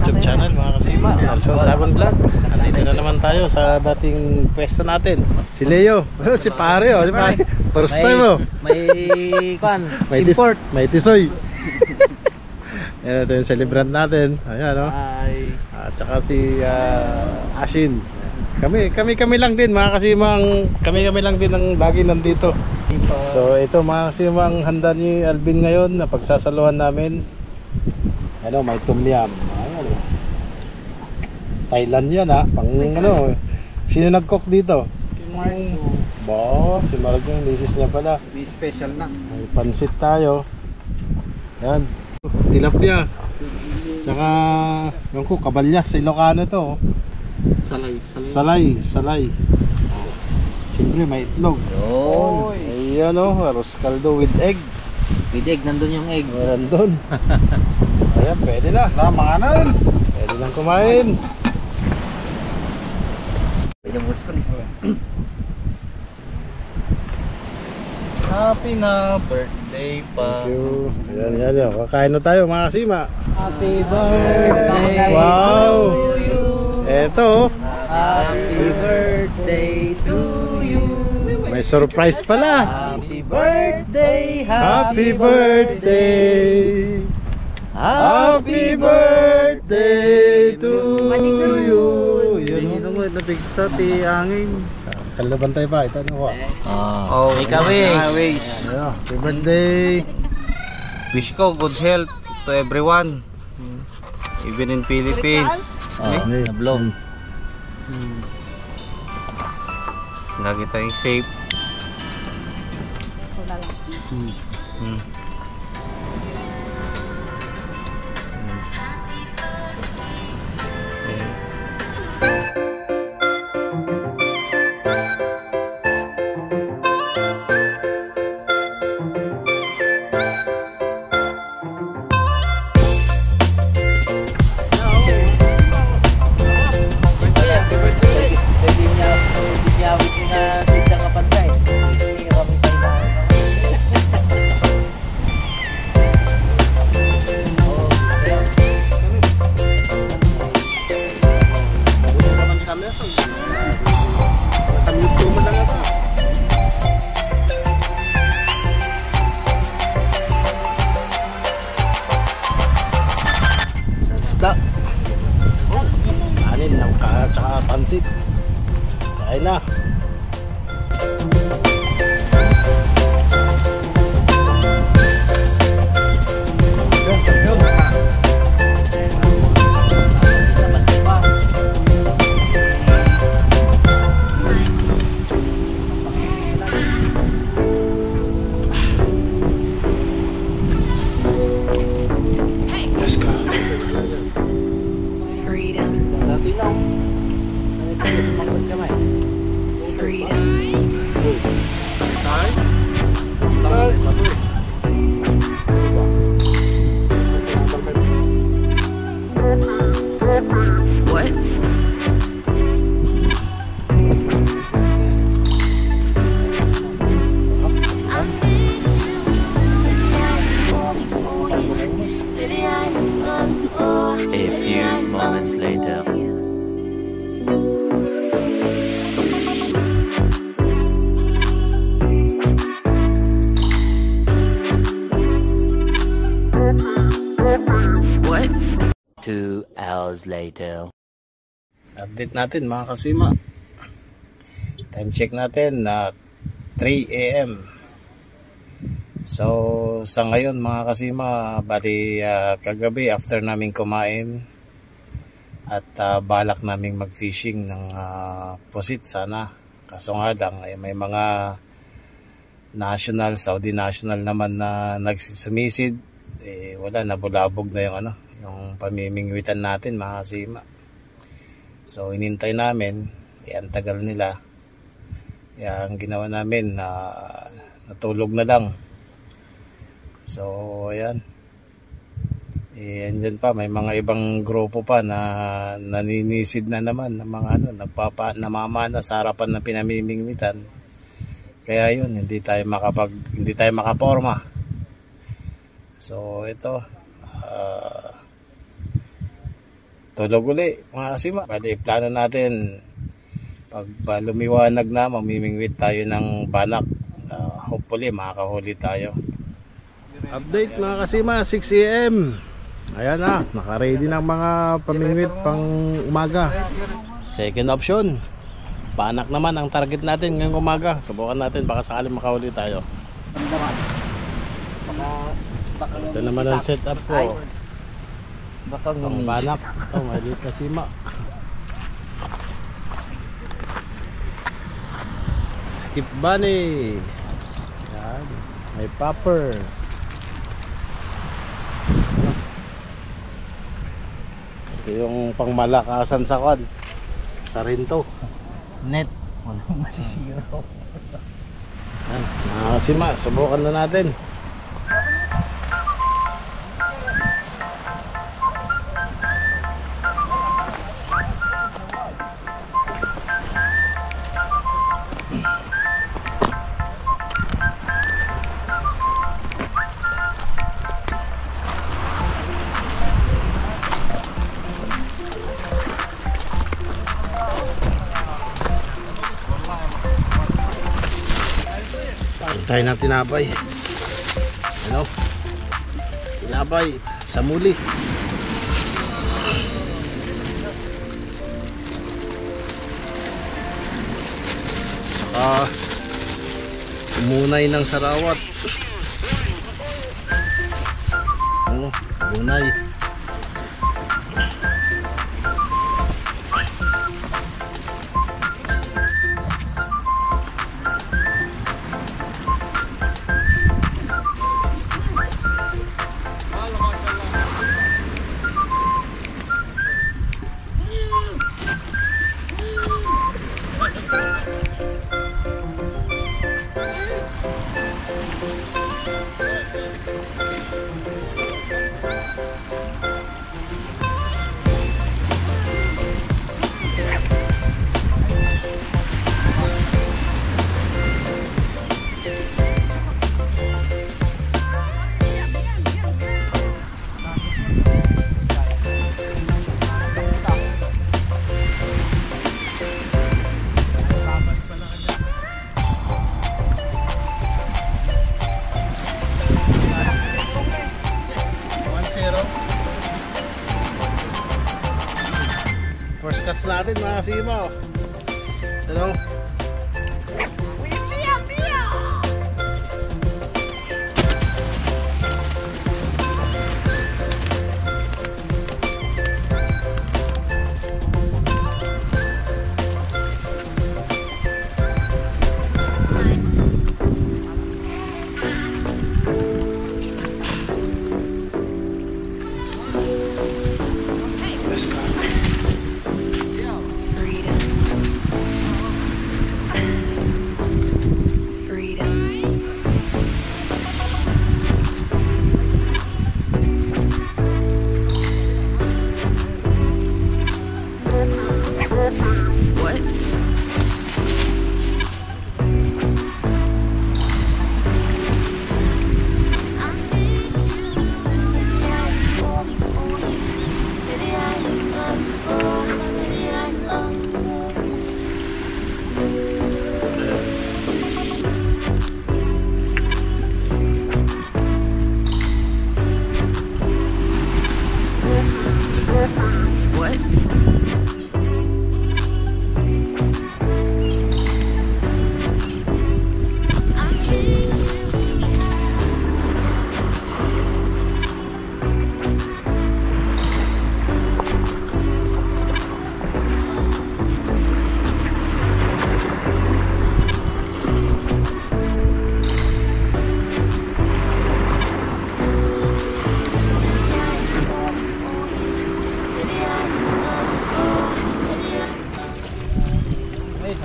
YouTube channel mga kasima, Nelson Sabon Vlog. Nandito na naman tayo sa dating pwesto natin. Si Leo, si pare oh, si pare. First time oh. May import. May tisoy. Yan, ito yung celebrant natin. Ayan oh. At saka si Ashin. Kami lang din mga kasimang, kami lang din ang lagi nandito. So ito mga kasimang, handa ni Alvin ngayon na pagsasaluhan namin. Ano, may tom yum. Ayan, Thailand yan ha. Pang ano, sino nag-cook dito? Si Marjo. Si Marjo, yung misis niya pala. May special na. May pansit tayo. Ayan, tilapia. Tsaka, yung ko, kabalyas sa Ilocano to. Salay. Siyempre may itlog. Yun. Ayan o, arroz caldo with egg. With egg, nandun yung egg. Nandun. Ayan, pwede na. Manganan. Pwede lang kumain. Pwede mo sa Happy na birthday pa. Thank you. Ayan. Kakain na tayo mga kasima. Happy birthday. Wow. To you. Eto. Happy birthday to you. May surprise pala. Happy birthday. Happy birthday. Happy birthday to you. Yun Naman nabigsa ti angin. Kalabantay pa. Ito ano ko. Ikaw Wish. Happy birthday. Wish ko good health to everyone. Even in Philippines. Nablog. Lagi tayong safe. Anin ng tsaka pansit. Kain na. A few moments later. What? 2 hours later. Update natin mga kasima. Time check natin na 3 AM. So sa ngayon mga kasima, bali kagabi after naming kumain at balak naming mag-fishing ng pusit sana. Kaso nga lang may mga national, Saudi national naman na nagsisumisid. Wala, nabulabog na yung yung pamimingwitan natin mga kasima. So inintay namin, ang tagal nila. Kaya ang ginawa namin natulog na lang. So ayan. Andyan pa, may mga ibang grupo pa na naninisid na naman ng mga namamana sa harapan ng pinamimingwitan. Kaya yun, hindi tayo makaporma. So ito tulog uli mga kasima. Bali, plano natin pag lumiwanag na, mamimingwit tayo ng banak. Hopefully makakahuli tayo. Update mga kasima, 6 AM. Ayan na, naka-ready ng mga pamingwit pang umaga. Second option, banak naman ang target natin ngayong umaga. Subukan natin, baka sakaling makahuli tayo. Ito naman ang setup ko. Pang banak. Ito, maliit na sima. Skip bunny. Yan. May popper. Ito yung pangmalakasan sa kwan. Sa rinto. Net. Walang masisira. Sima, subukan na natin. Tayo ng tinapay. Ano? Tinapay sa muli. Saka umunay ng sarawat. Ano? Umunay. First cuts natin mga kasima. Ano?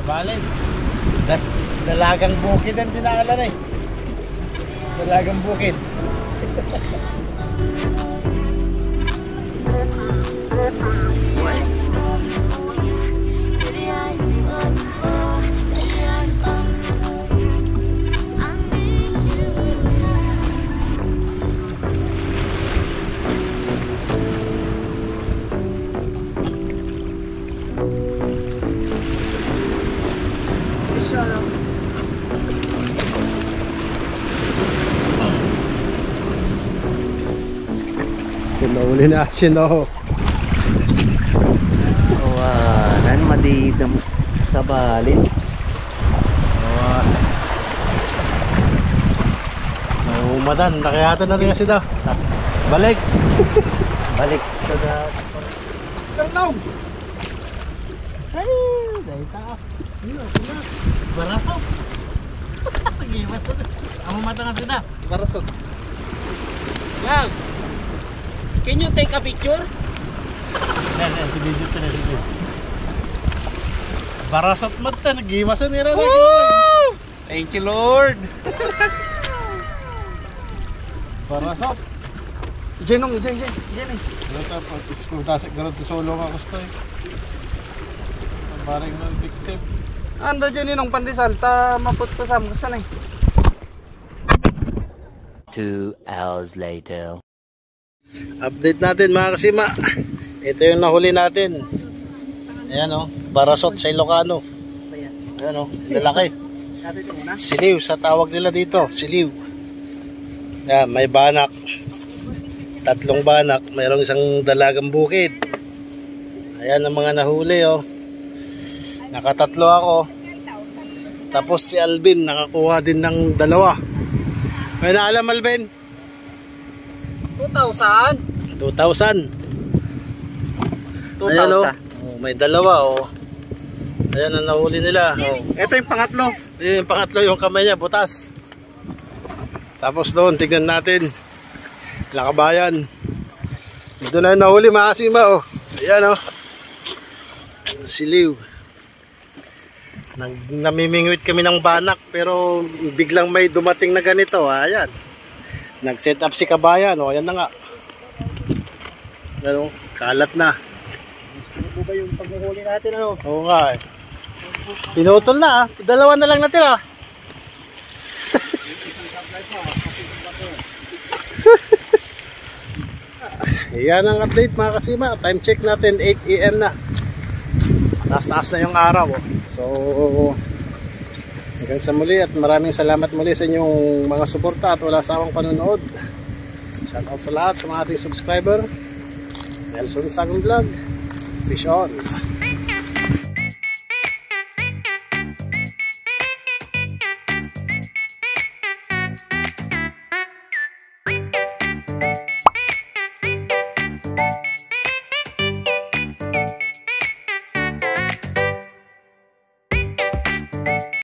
Balen. Dalagang bukid ang tinakalan eh. Dalagang bukid. Huli na siya no. Nan madidam sa balin. Umadan, nakayatan na rin kasi daw. Balik. Balik sa Talaw. Ay, dahil taas. Barasot. Nagiwas na. Ang mata nga sila. Barasot. Wow. Can you take a picture? Yan, si video ito na dito. Barasot mata, nagiwas na nila. Thank you, Lord. Barasot. Jenong, Jen. Ito, kung tasik na rin ito solo nga gusto eh. Maring ng victim. Ando dyan yun ang pandesal, ta maputpusam, kasan eh. 2 hours later. Update natin mga kasima. Ito yung nahuli natin. Ayan o, barasot sa Ilocano. Ayan o, lalaki. Siliw sa tawag nila dito, siliw. Ayan, may banak. 3 banak, mayroong isang dalagang bukid. Ayan ang mga nahuli o. Nakatatlo ako. Tapos si Alvin nakakuha din ng 2. May naalam Alvin? 2,000? 2,000. Ayan o. Oh, may 2 o. Ayan ang nahuli nila. Oh. Ito yung pangatlo. Yung pangatlo yung kamay niya, butas. Tapos doon, tignan natin. Lakabayan. Ito na yung nahuli mga kasima o. Ayan o. Siliw. Namimingwit kami ng banak pero biglang may dumating na ganito. Ayan. Nag-set up si kabayan. O, ayan na nga. Ano, kalat na. Gusto ba yung paghuhuli natin ano? Oo nga eh. Pinutol na 2 na lang natira. Yan ang update mga kasima. Time check natin 8 AM na. Taas-taas na yung araw. So hanggang sa muli at maraming salamat muli sa inyong mga suporta at wala sawang panonood. Shoutout sa lahat sa mga ating subscriber. Nelson Sagong Vlog. Fish on.